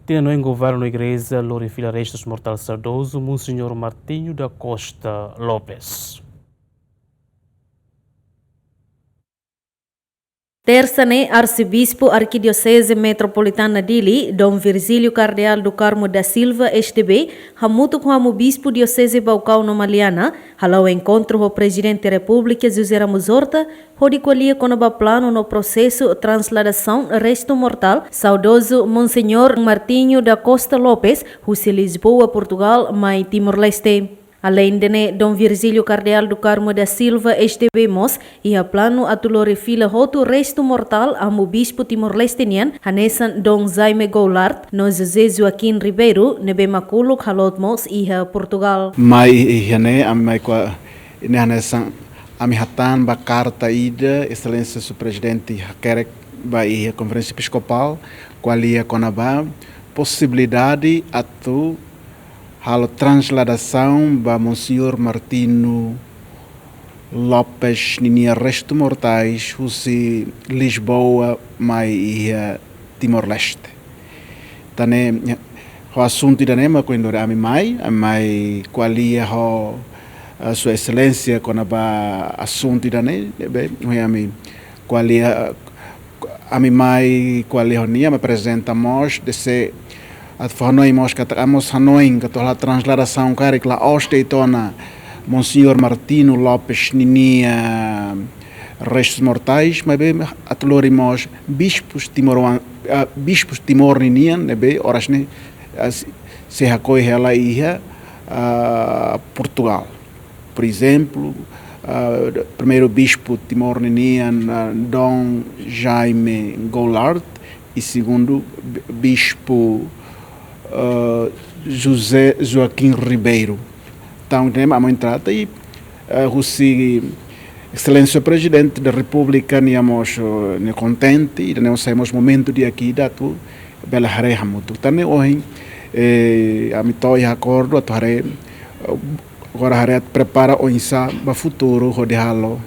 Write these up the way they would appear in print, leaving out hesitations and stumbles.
Tem no governo da igreja glorifica restos mortais saudoso Monsenhor Martinho da Costa Lopes. Terça-ne, arcebispo arquidiocese metropolitana Dili, Dom Virgílio Cardeal do Carmo da Silva, STB, hamuto com o bispo diocese Baucau no Maliana, halau encontro com o presidente da República, José Ramos Horta, rodicolia com o plano no processo transladação resto mortal, saudoso Monsenhor Martinho da Costa Lopes, Rússia Lisboa, Portugal, mai Timor-Leste. Além de Dom Virgílio Cardeal do Carmo da Silva, STB Mos, e a plano a tulorifila hoto resto mortal a bispo Timor-Lestenian, hanesan Dom Jaime Goulart, no José Joaquim Ribeiro, nebe makuluk halot Mos e a Portugal. Mai ihane amai kwa ini hanesan ami hatan ba carta ida excelência do presidente Hakerek ba a conferência episcopal qualia konaba possibilidade atu halo transladação ba Monsenhor Martinho Lopes ninia resto mortais husi Lisboa mai ia Timor-Leste. Tane o assunto dane ma koindore amai qualia ho sua excelência quando ba assunto dane be ami qualia ami mai qualia honia me apresentamos de se at fornoi mos catamos hanoin que toda a transladação cara que lá hoste tona Monsenhor Martinho Lopes ninia restos mortais mas bem atlorimos bispos Timor ninian nebe horas ne se hakoi ela ia Portugal. Por exemplo, primeiro bispo Timor ninian Dom Jaime Goulart e segundo bispo José Joaquim Ribeiro. Então, a mãe trata e o excelência presidente da República niamos contente e nós saímos momento de aqui da tu bela haré hamutu. Tane hoje a mitoi acordo atu haré agora haré prepara o insa ba futuro de halo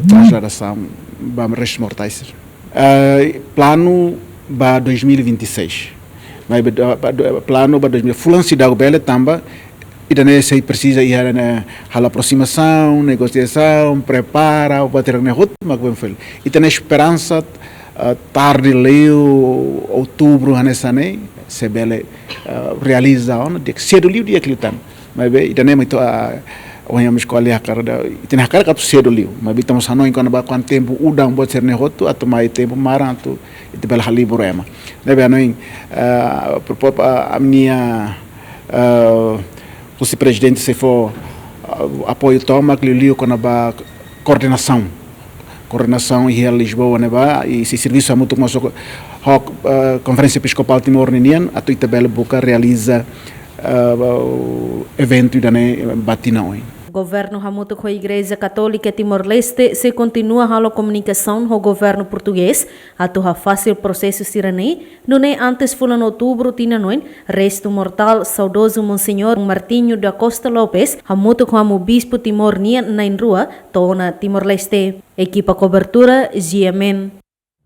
transladação ba restos mortais. Plano ba 2026. Mas plano para 2000 fulano cidade bela tamba e daí se precisa ir a aproximação, negociação, prepara o bater na rota, mas bem feito. E tem esperança tarde leu outubro nessa né se bela realiza on de cedo liu dia aquilo tam. Mas bem e daí muito a escolher a cara e tem a cara que cedo liu. Mas bem estamos não enquanto ba quanto tempo o dão pode ser na rota até mais tempo maranto e bela libro ema. Deve anoin a minha o presidente se for apoio toma que liu com a coordenação e a Lisboa né ba e se serviço muito como conferência episcopal Timor-Ninian a tu tabela boca realiza evento da né batinão. Governo hamuto com a Igreja Católica Timor-Leste se continua a comunicação com o governo português a tornar fácil processo sirene, não é antes fulano outubro tina noin resto mortal saudoso Monsenhor Martinho da Costa Lopes hamuto com o bispo Timor-Nian na rua tona Timor-Leste. Equipa cobertura GMN.